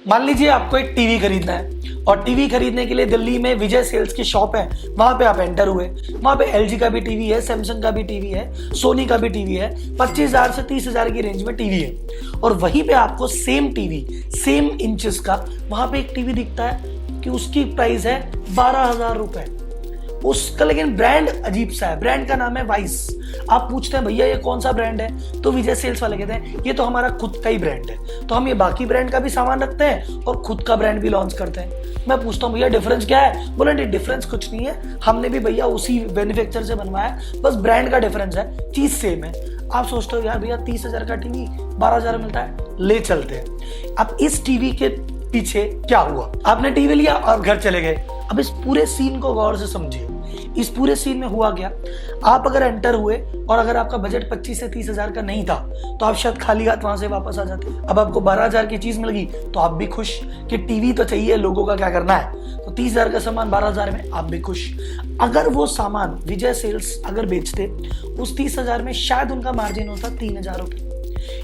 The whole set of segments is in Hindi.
मान लीजिए आपको एक टीवी खरीदना है और टीवी खरीदने के लिए दिल्ली में विजय सेल्स की शॉप है, वहां पे आप एंटर हुए। वहां पे एलजी का भी टीवी है, सैमसंग का भी टीवी है, सोनी का भी टीवी है, 25,000 से 30,000 की रेंज में टीवी है। और वहीं पे आपको सेम टीवी, सेम इंचेस का वहां पे एक टीवी दिखता है कि उसकी प्राइस है 12,000 रुपए। उसका लेकिन ब्रांड अजीब सा है, ब्रांड का नाम है वाइस। आप पूछते हैं भैया ये कौन सा ब्रांड है, तो विजय सेल्स वाले कहते हैं ये तो हमारा खुद का ही ब्रांड है, तो हम ये बाकी ब्रांड का भी सामान रखते हैं और खुद का ब्रांड भी लॉन्च करते हैं। मैं पूछता हूँ भैया डिफरेंस क्या है, बोले नहीं डिफरेंस कुछ नहीं है, हमने भी भैया उसी मैन्युफैक्चरर से बनवाया, बस ब्रांड का डिफरेंस है, चीज सेम है। आप सोचते हो यार भैया 30,000 का टीवी 12,000 मिलता है, ले चलते हैं। अब इस टीवी के पीछे क्या हुआ, आपने टीवी लिया और घर चले गए। अब इस पूरे सीन को गौर से समझिए, इस पूरे सीन में हुआ क्या। आप अगर एंटर हुए और अगर आपका बजट 25 से 30,000 का नहीं था तो आप शायद खाली हाथ वहां से वापस आ जाते। अब आपको 12,000 की चीज मिल गई तो आप भी खुश कि टीवी तो चाहिए, लोगों का क्या करना है, तो 30,000 का सामान 12,000 में आप भी खुश। अगर वो सामान विजय सेल्स अगर बेचते उस 30,000 में शायद उनका मार्जिन होता 3,000 रुपए।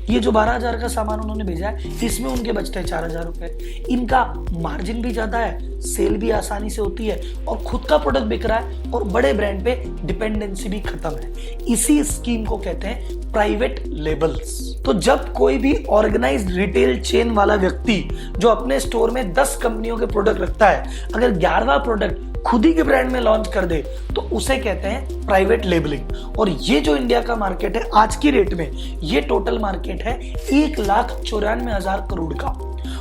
ये जो 12,000 का सामान उन्होंने भेजा है इसमें उनके बचते हैं 4,000 रुपए। इनका मार्जिन भी ज्यादा है, सेल भी आसानी से होती है और खुद का प्रोडक्ट बिक रहा है और बड़े ब्रांड पे डिपेंडेंसी भी खत्म है। इसी स्कीम को कहते हैं प्राइवेट लेबल्स। तो जब कोई भी ऑर्गेनाइज्ड रिटेल चेन वाला व्यक्ति जो अपने स्टोर में 10 कंपनियों के प्रोडक्ट रखता है, अगर 11वां प्रोडक्ट खुद ही के ब्रांड में लॉन्च कर दे तो उसे कहते हैं प्राइवेट लेबलिंग। और ये जो इंडिया का मार्केट है आज की रेट में, ये टोटल मार्केट है 1,94,000 करोड़ का।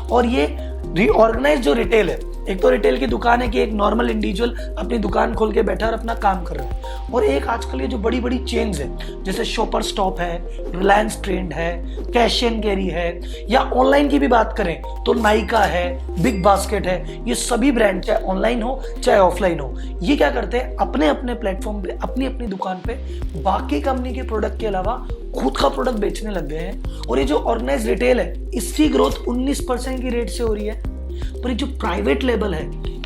और ये रीऑर्गेनाइज जो रिटेल है, एक तो रिटेल की दुकान है कि एक नॉर्मल इंडिविजुअल अपनी दुकान खोल के बैठा और अपना काम कर रहा है, और एक आजकल ये जो बड़ी बड़ी चेन्स है जैसे शॉपर स्टॉप है, रिलायंस ट्रेंड है, कैश एंड कैरी है, या ऑनलाइन की भी बात करें तो नाइका है, बिग बास्केट है, ये सभी ब्रांड चाहे ऑनलाइन हो चाहे ऑफलाइन हो, ये क्या करते हैं अपने अपने प्लेटफॉर्म पे, अपनी अपनी दुकान पे बाकी कंपनी के प्रोडक्ट के अलावा खुद का प्रोडक्ट बेचने लग गए हैं। और ये जो ऑर्गेनाइज रिटेल है इसकी ग्रोथ 19% की रेट से हो रही है, पर ये जो प्राइवेट लेबल है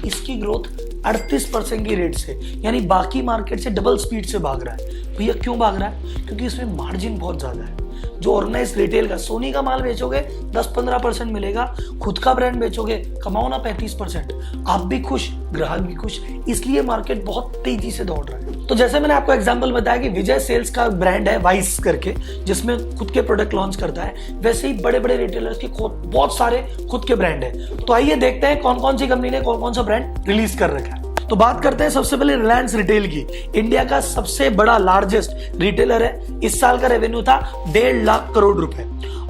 इसकी ग्रोथ 38% की रेट से, यानी बाकी मार्केट से डबल स्पीड से भाग रहा है। भैया क्यों भाग रहा है, क्योंकि इसमें मार्जिन बहुत ज्यादा है। जो ऑर्गेनाइज रिटेल का सोनी का माल बेचोगे 10-15% मिलेगा, खुद का ब्रांड बेचोगे कमाओ ना 35%, आप भी खुश ग्राहक भी खुश, इसलिए मार्केट बहुत तेजी से दौड़ रहा है। तो जैसे मैंने आपको एग्जांपल बताया कि विजय सेल्स का ब्रांड है वाइस करके जिसमें खुद के प्रोडक्ट लॉन्च करता है, वैसे ही बड़े बड़े रिटेलर्स के बहुत सारे खुद के ब्रांड है। तो आइए देखते हैं कौन कौन सी कंपनी ने कौन कौन सा ब्रांड रिलीज कर रखा है। तो बात करते हैं सबसे पहले रिलायंस रिटेल की। इंडिया का सबसे बड़ा लार्जेस्ट रिटेलर है, इस साल का रेवेन्यू था 1.5 लाख करोड़ रुपए।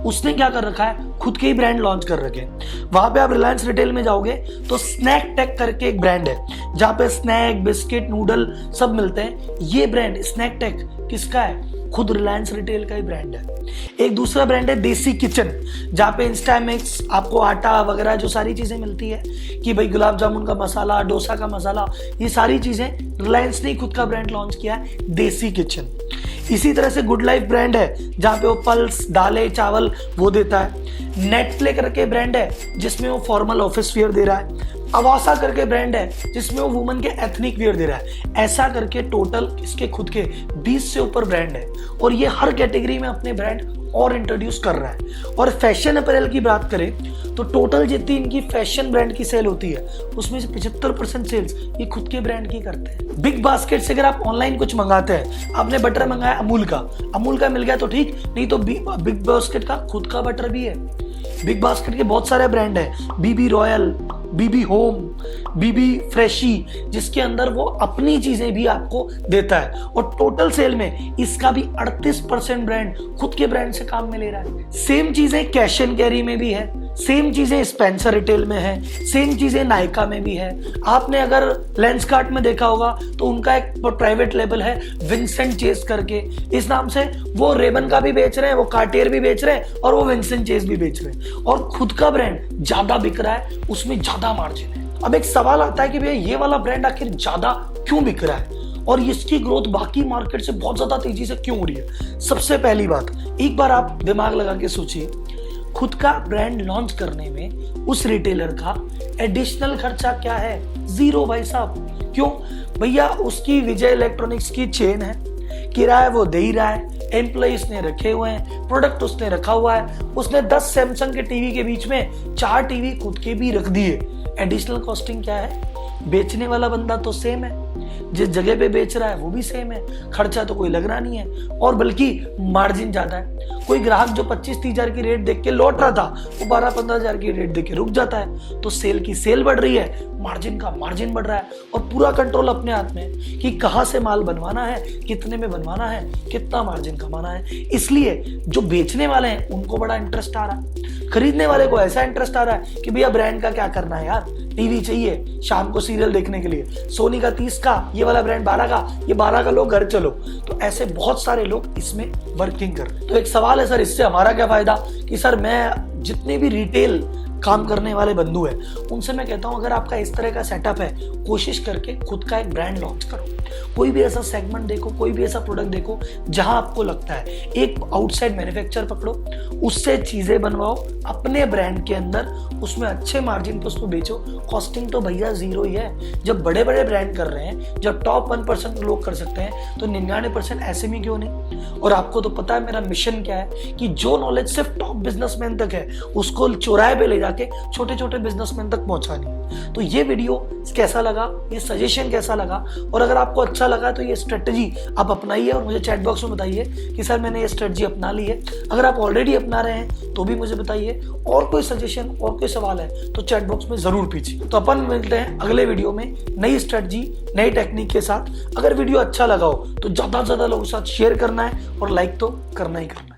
उसने क्या कर रखा है, खुद के ही ब्रांड लॉन्च कर रखे हैं। वहां पे आप रिलायंस रिटेल में जाओगे तो स्नैक टेक करके एक ब्रांड है जहां पे स्नैक, बिस्किट, नूडल सब मिलते हैं। ये ब्रांड स्नैक टेक किसका है, खुद रिलायंस रिटेल का ही ब्रांड है। एक दूसरा ब्रांड है देसी किचन, जहां पे इंस्टामिक्स आपको आटा वगैरह जो सारी चीजें मिलती है कि भाई गुलाब जामुन का मसाला, डोसा का मसाला, ये सारी चीजें रिलायंस ने खुद का ब्रांड लॉन्च किया है, देसी किचन। इसी तरह से गुड लाइफ ब्रांड है जहां पे वो पल्स, दालें, चावल वो देता है। नेटप्ले करके ब्रांड है जिसमें वो फॉर्मल ऑफिस वियर दे रहा है। अवासा करके ब्रांड है जिसमें वो वुमन के एथनिक वियर दे रहा है। ऐसा करके टोटल इसके खुद के 20 से ऊपर ब्रांड है और ये हर कैटेगरी में अपने ब्रांड और इंट्रोड्यूस कर रहा है। और फैशन अपैरल की बात करें तो टोटल जितनी इनकी फैशन ब्रांड की सेल होती है उसमें से 75% सेल्स ये खुद के ब्रांड की करते हैं। बिग बास्केट से अगर आप ऑनलाइन कुछ मंगाते हैं, आपने बटर मंगाया अमूल का मिल गया तो ठीक, नहीं तो बिग बास्केट का खुद का बटर भी है। बिग बास्केट के बहुत सारे ब्रांड है, बीबी रॉयल, बीबी होम, बीबी फ्रेशी, जिसके अंदर वो अपनी चीजें भी आपको देता है। और टोटल सेल में इसका भी 38% ब्रांड खुद के ब्रांड से काम में ले रहा है। सेम चीजें कैश एंड कैरी में भी है, सेम चीजें स्पेंसर रिटेल में है, सेम चीजें नायका में भी है। आपने अगर लेंसकार्ट में देखा होगा तो उनका एक प्राइवेट लेबल है विंसेंट चेस करके, इस नाम से वो रेबन का भी बेच रहे हैं, वो कार्टियर भी बेच रहे हैं और वो विंसेंट चेस भी बेच रहे हैं। और खुद का ब्रांड ज्यादा बिक रहा है, उसमें ज्यादा मार्जिन है। अब एक सवाल आता है कि भैया ये वाला ब्रांड आखिर ज्यादा क्यों बिक रहा है और इसकी ग्रोथ बाकी मार्केट से बहुत ज्यादा तेजी से क्यों हो रही है। सबसे पहली बात, एक बार आप दिमाग लगा के सोचिए, खुद का ब्रांड लॉन्च करने में उस रिटेलर का एडिशनल खर्चा क्या है, 0 भाई साहब। क्यों भैया, उसकी विजय इलेक्ट्रॉनिक्स की चेन है, किराया वो दे ही रहा है, एम्प्लॉय उसने रखे हुए हैं, प्रोडक्ट उसने रखा हुआ है, उसने 10 सैमसंग के टीवी के बीच में 4 टीवी खुद के भी रख दिए। एडिशनल कॉस्टिंग क्या है? बेचने वाला बंदा तो सेम है, जिस जगह पे बेच रहा है वो भी सेम है, खर्चा तो कोई लगना नहीं है और बल्कि मार्जिन ज्यादा है। कोई ग्राहक जो 25-30 हजार की रेट देख के लौट रहा था वो 12-15 हजार की रेट देख के रुक जाता है। तो सेल की सेल बढ़ रही है, मार्जिन का मार्जिन बढ़ रहा है और पूरा कंट्रोल अपने हाथ में है कि कहां से माल बनवाना है, कितने में बनवाना है, कितना मार्जिन कमाना है। इसलिए जो बेचने वाले हैं उनको बड़ा इंटरेस्ट आ रहा है, खरीदने वाले को ऐसा इंटरेस्ट आ रहा है कि भैया ब्रांड का क्या करना है यार, टीवी चाहिए शाम को सीरियल देखने के लिए, सोनी का 30 का, ये वाला ब्रांड 12 का, ये 12 का लो घर चलो। तो ऐसे बहुत सारे लोग इसमें वर्किंग कर रहे हैं। तो एक सवाल है सर, इससे हमारा क्या फायदा? कि सर मैं जितने भी रिटेल काम करने वाले बंधु हैं उनसे मैं कहता हूं अगर आपका इस तरह का सेटअप है, कोशिश करके खुद का एक ब्रांड लॉन्च करो। कोई भी ऐसा सेगमेंट देखो, कोई भी ऐसा प्रोडक्ट देखो जहां आपको लगता है, एक आउटसाइड मैन्युफैक्चर पकड़ो, उससे चीजें बनवाओ अपने ब्रांड के अंदर, उसमें अच्छे मार्जिन पे उसको बेचो। कॉस्टिंग तो भैया जीरो ही है। जब बड़े बड़े ब्रांड कर रहे हैं, जब टॉप 1% लोग कर सकते हैं तो 99% एसएमई क्यों नहीं? और आपको तो पता है मेरा मिशन क्या है कि जो नॉलेज सिर्फ टॉप बिजनेसमैन तक है उसको चौराहे पे ले जाके छोटे छोटे बिजनेसमैन तक पहुंचानी है। तो ये वीडियो कैसा लगा, ये सजेशन कैसा लगा, और अगर आपको अच्छा लगा तो ये स्ट्रेटजी आप अपनाइए और मुझे चैट बॉक्स में बताइए कि सर मैंने ये स्ट्रेटजी अपना ली है। अगर आप ऑलरेडी अपना रहे हैं तो भी मुझे बताइए, और कोई सजेशन और कोई सवाल है तो चैट बॉक्स में जरूर कीजिए। तो अपन मिलते हैं अगले वीडियो में नई स्ट्रेटजी, नई टेक्निक के साथ। अगर वीडियो अच्छा लगा हो तो ज्यादा से ज्यादा लोगों के साथ शेयर करना है और लाइक तो करना ही करना है।